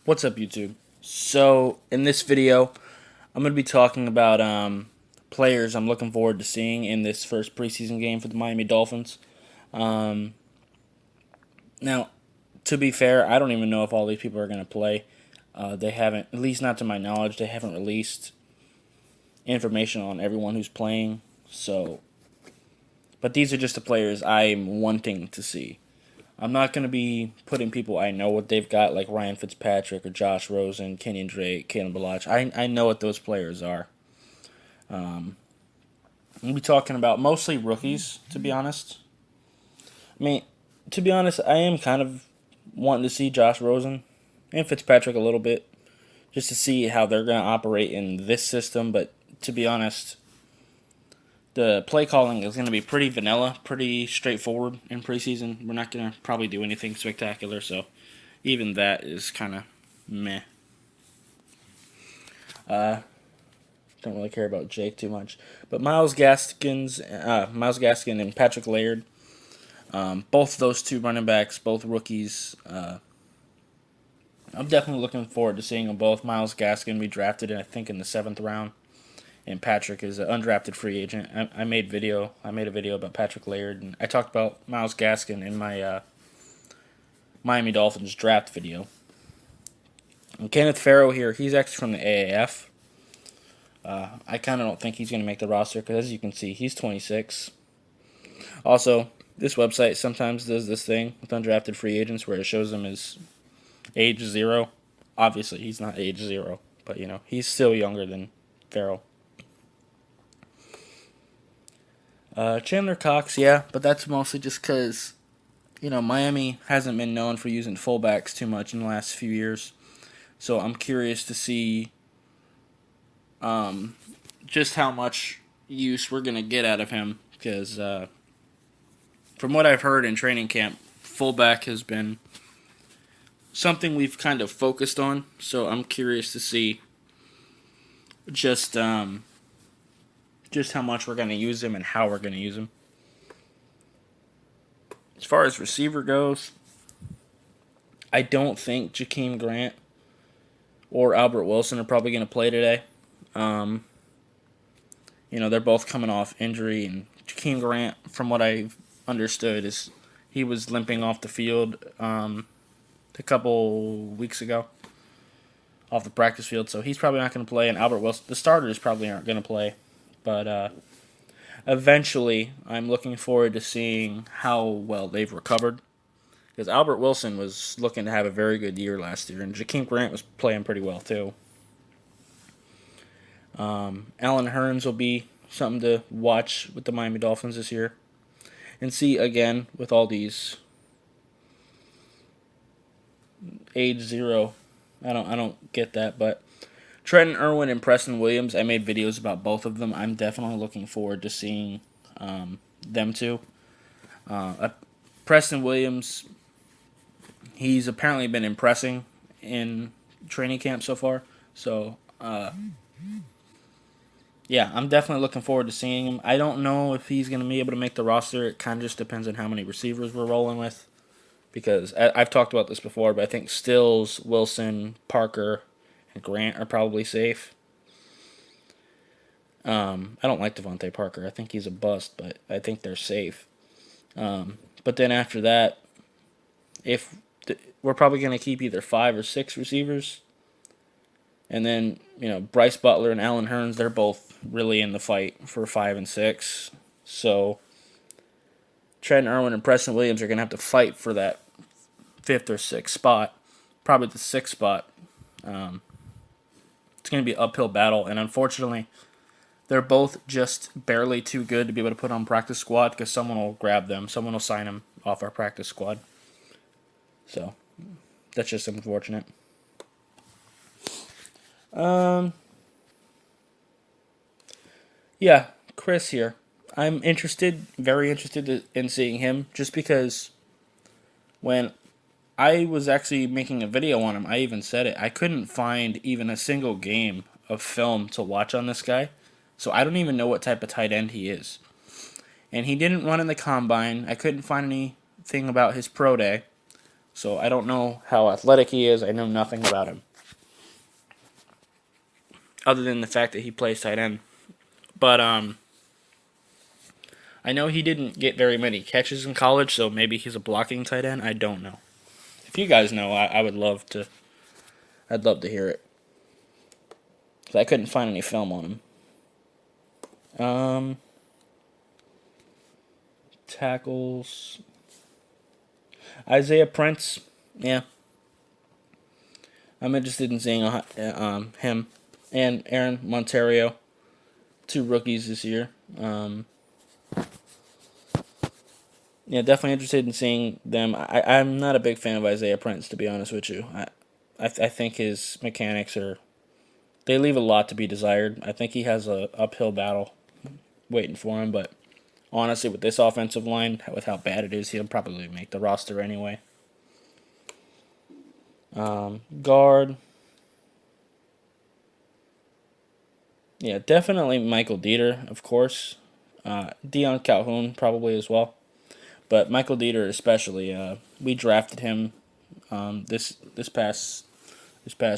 What's up, YouTube? So, in this video, I'm going to be talking about players I'm looking forward to seeing in this first preseason game for the Miami Dolphins. Um, Now, to be fair, I don't even know if all these people are going to play. They haven't, at least not to my knowledge, they haven't released information on everyone who's playing. So, but these are just the players I'm wanting to see. I'm not going to be putting people I know what they've got, like Ryan Fitzpatrick or Josh Rosen, Kenyon Drake, Kalen Balaj. I know what those players are. We'll be talking about mostly rookies, to be honest. I mean, to be honest, I am kind of wanting to see Josh Rosen and Fitzpatrick a little bit, just to see how they're going to operate in this system. But to be honest, the play calling is going to be pretty vanilla, pretty straightforward in preseason. We're not going to probably do anything spectacular, so even that is kind of meh. Don't really care about Jake too much, but Miles Gaskin and Patrick Laird, both those two running backs, both rookies. I'm definitely looking forward to seeing them both. Miles Gaskin we drafted, I think, in the 7th round. And Patrick is an undrafted free agent. I made a video about Patrick Laird, and I talked about Miles Gaskin in my Miami Dolphins draft video. And Kenneth Farrow here, he's actually from the AAF. I kind of don't think he's going to make the roster because, as you can see, he's 26. Also, this website sometimes does this thing with undrafted free agents where it shows them as age 0. Obviously, he's not age 0, but, he's still younger than Farrow. Chandler Cox, yeah, but that's mostly just because, Miami hasn't been known for using fullbacks too much in the last few years. So I'm curious to see just how much use we're going to get out of him. Because from what I've heard in training camp, fullback has been something we've kind of focused on. So I'm curious to see just how much we're going to use him and how we're going to use him. As far as receiver goes, I don't think Jakeem Grant or Albert Wilson are probably going to play today. They're both coming off injury, and Jakeem Grant, from what I've understood, is he was limping off the field a couple weeks ago off the practice field, so he's probably not going to play, and Albert Wilson, the starters probably aren't going to play. But eventually, I'm looking forward to seeing how well they've recovered. Because Albert Wilson was looking to have a very good year last year, and Jakeem Grant was playing pretty well, too. Allen Hurns will be something to watch with the Miami Dolphins this year. And see, again, with all these age 0, I don't get that, but Trenton Irwin and Preston Williams, I made videos about both of them. I'm definitely looking forward to seeing them two. Preston Williams, he's apparently been impressing in training camp so far. So, yeah, I'm definitely looking forward to seeing him. I don't know if he's going to be able to make the roster. It kind of just depends on how many receivers we're rolling with. Because I've talked about this before, but I think Stills, Wilson, Parker, Grant are probably safe. I don't like Devontae Parker. I think he's a bust, but I think they're safe. But then after that, we're probably going to keep either 5 or 6 receivers. And then, Bryce Butler and Allen Hurns, they're both really in the fight for 5 and 6. So Trenton Irwin and Preston Williams are going to have to fight for that 5th or 6th spot. Probably the 6th spot. It's going to be an uphill battle, and unfortunately, they're both just barely too good to be able to put on practice squad because someone will grab them. Someone will sign them off our practice squad. So, that's just unfortunate. Yeah, Chris here. I'm very interested in seeing him, just because when I was actually making a video on him, I even said it. I couldn't find even a single game of film to watch on this guy, so I don't even know what type of tight end he is. And he didn't run in the combine. I couldn't find anything about his pro day, So I don't know how athletic he is. I know nothing about him, other than the fact that he plays tight end. But I know he didn't get very many catches in college, so maybe he's a blocking tight end. I don't know. If you guys know, I would love to. I'd love to hear it. 'Cause I couldn't find any film on him. Tackles. Isaiah Prince. Yeah. I'm interested in seeing him and Aaron Montario, 2 rookies this year. Yeah, definitely interested in seeing them. I'm not a big fan of Isaiah Prince, to be honest with you. I think his mechanics they leave a lot to be desired. I think he has a uphill battle waiting for him, but honestly, with this offensive line, with how bad it is, he'll probably make the roster anyway. Guard. Yeah, definitely Michael Dieter, of course. Deion Calhoun probably as well. But Michael Dieter especially. We drafted him this past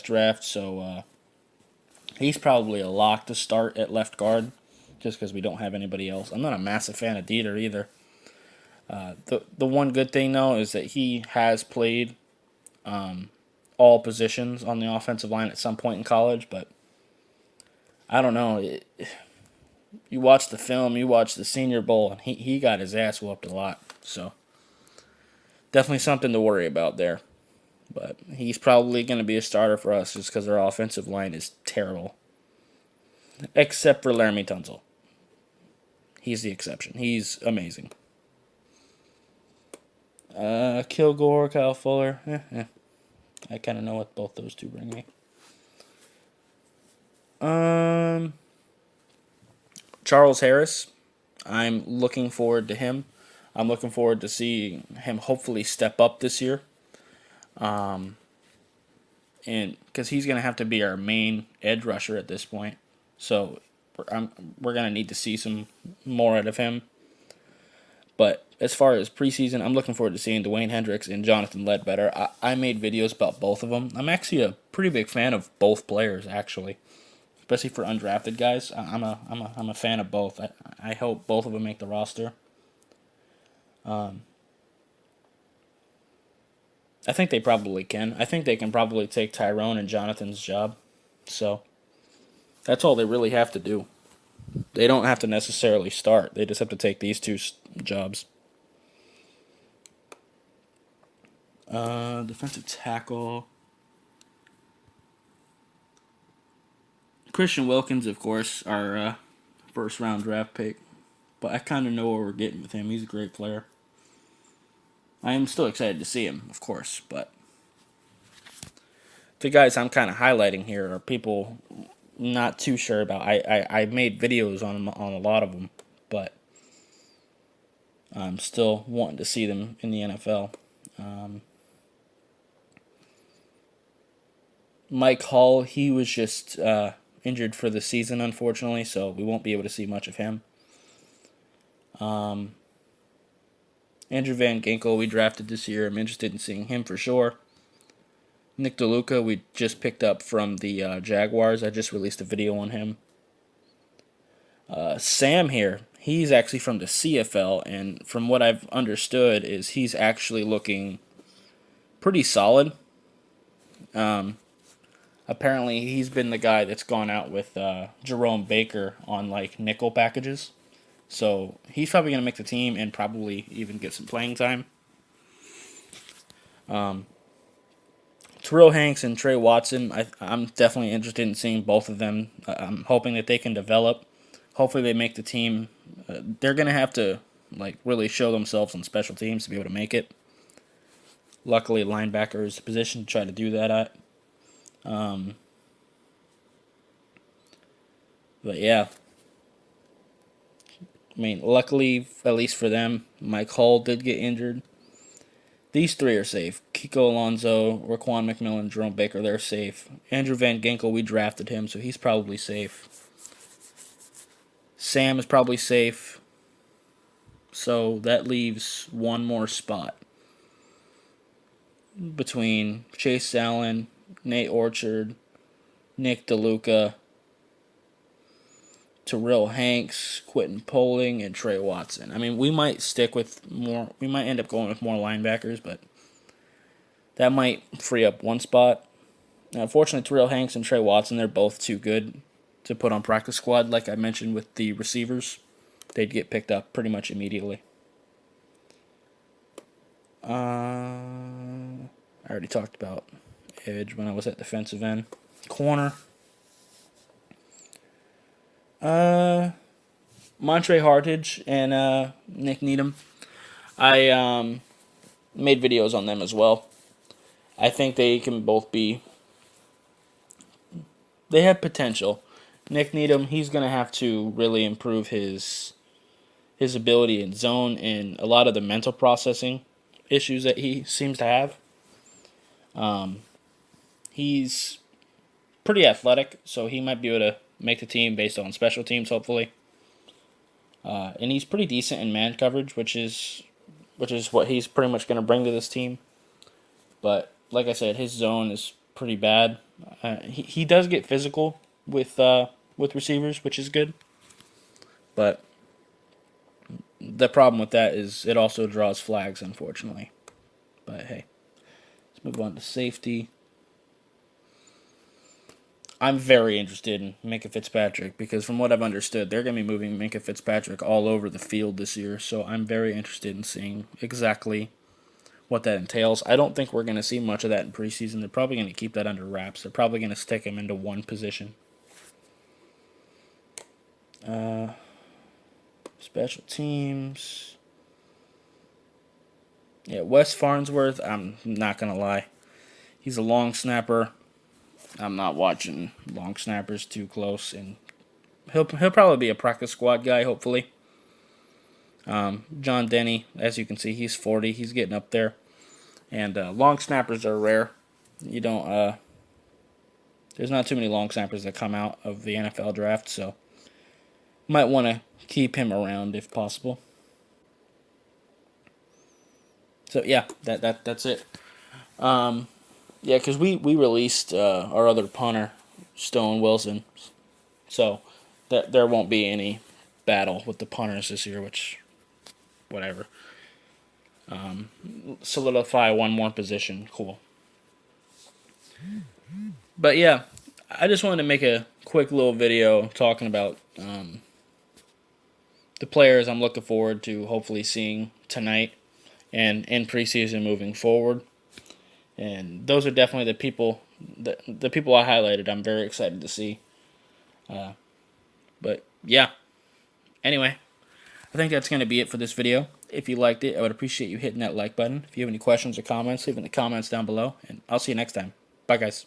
draft, so he's probably a lock to start at left guard, just because we don't have anybody else. I'm not a massive fan of Dieter either. The one good thing though is that he has played all positions on the offensive line at some point in college, but I don't know. You watch the film, you watch the Senior Bowl, and he got his ass whooped a lot. So definitely something to worry about there. But he's probably going to be a starter for us just because our offensive line is terrible. Except for Laramie Tunsil. He's the exception. He's amazing. Kilgore, Kyle Fuller. I kind of know what both those two bring me. Charles Harris. I'm looking forward to him. I'm looking forward to seeing him hopefully step up this year. And because he's going to have to be our main edge rusher at this point. So we're going to need to see some more out of him. But as far as preseason, I'm looking forward to seeing Dwayne Hendricks and Jonathan Ledbetter. I made videos about both of them. I'm actually a pretty big fan of both players, actually, especially for undrafted guys. I'm a fan of both. I hope both of them make the roster. I think they probably can. I think they can probably take Tyrone and Jonathan's job. So that's all they really have to do. They don't have to necessarily start. They just have to take these two jobs. Defensive tackle. Christian Wilkins, of course, our first round draft pick. But I kind of know what we're getting with him. He's a great player. I am still excited to see him, of course, but the guys I'm kind of highlighting here are people not too sure about. I made videos on a lot of them, but I'm still wanting to see them in the NFL. Mike Hall, he was just injured for the season, unfortunately, so we won't be able to see much of him. Andrew Van Ginkel, we drafted this year. I'm interested in seeing him for sure. Nick DeLuca, we just picked up from the Jaguars. I just released a video on him. Sam here, he's actually from the CFL, and from what I've understood is he's actually looking pretty solid. Apparently he's been the guy that's gone out with Jerome Baker on like nickel packages. So he's probably going to make the team and probably even get some playing time. Terrell Hanks and Trey Watson, I'm definitely interested in seeing both of them. I'm hoping that they can develop. Hopefully they make the team. They're going to have to like really show themselves on special teams to be able to make it. Luckily, linebacker is the position to try to do that at. But yeah. I mean, luckily, at least for them, Mike Hall did get injured. These three are safe. Kiko Alonso, Raquan McMillan, Jerome Baker, they're safe. Andrew Van Ginkel, we drafted him, so he's probably safe. Sam is probably safe. So that leaves one more spot. between Chase Allen, Nate Orchard, Nick DeLuca, Terrell Hanks, Quentin Poling, and Trey Watson. I mean, we might stick with more. We might end up going with more linebackers, but that might free up one spot. Now, unfortunately, Terrell Hanks and Trey Watson, they're both too good to put on practice squad. Like I mentioned with the receivers, they'd get picked up pretty much immediately. I already talked about edge when I was at defensive end. Corner. Montre Hartage and Nick Needham. I made videos on them as well. I think they can both be. They have potential. Nick Needham, he's going to have to really improve his ability in zone and a lot of the mental processing issues that he seems to have. He's pretty athletic, so he might be able to make the team based on special teams, hopefully. And he's pretty decent in man coverage, which is what he's pretty much going to bring to this team. But like I said, his zone is pretty bad. He does get physical with receivers, which is good. But the problem with that is it also draws flags, unfortunately. But hey, let's move on to safety. I'm very interested in Minkah Fitzpatrick because from what I've understood, they're going to be moving Minkah Fitzpatrick all over the field this year. So I'm very interested in seeing exactly what that entails. I don't think we're going to see much of that in preseason. They're probably going to keep that under wraps. They're probably going to stick him into one position. Special teams. Yeah, Wes Farnsworth, I'm not going to lie. He's a long snapper. I'm not watching long snappers too close, and he'll probably be a practice squad guy, hopefully. John Denny, as you can see, he's 40. He's getting up there. And long snappers are rare. You don't. There's not too many long snappers that come out of the NFL draft, so might want to keep him around if possible. So yeah, that's it. Yeah, because we released our other punter, Stone Wilson, so there won't be any battle with the punters this year, which, whatever. Solidify one more position, cool. But yeah, I just wanted to make a quick little video talking about the players I'm looking forward to hopefully seeing tonight and in preseason moving forward. And those are definitely the people I highlighted. I'm very excited to see. But yeah. Anyway, I think that's going to be it for this video. If you liked it, I would appreciate you hitting that like button. If you have any questions or comments, leave in the comments down below. And I'll see you next time. Bye, guys.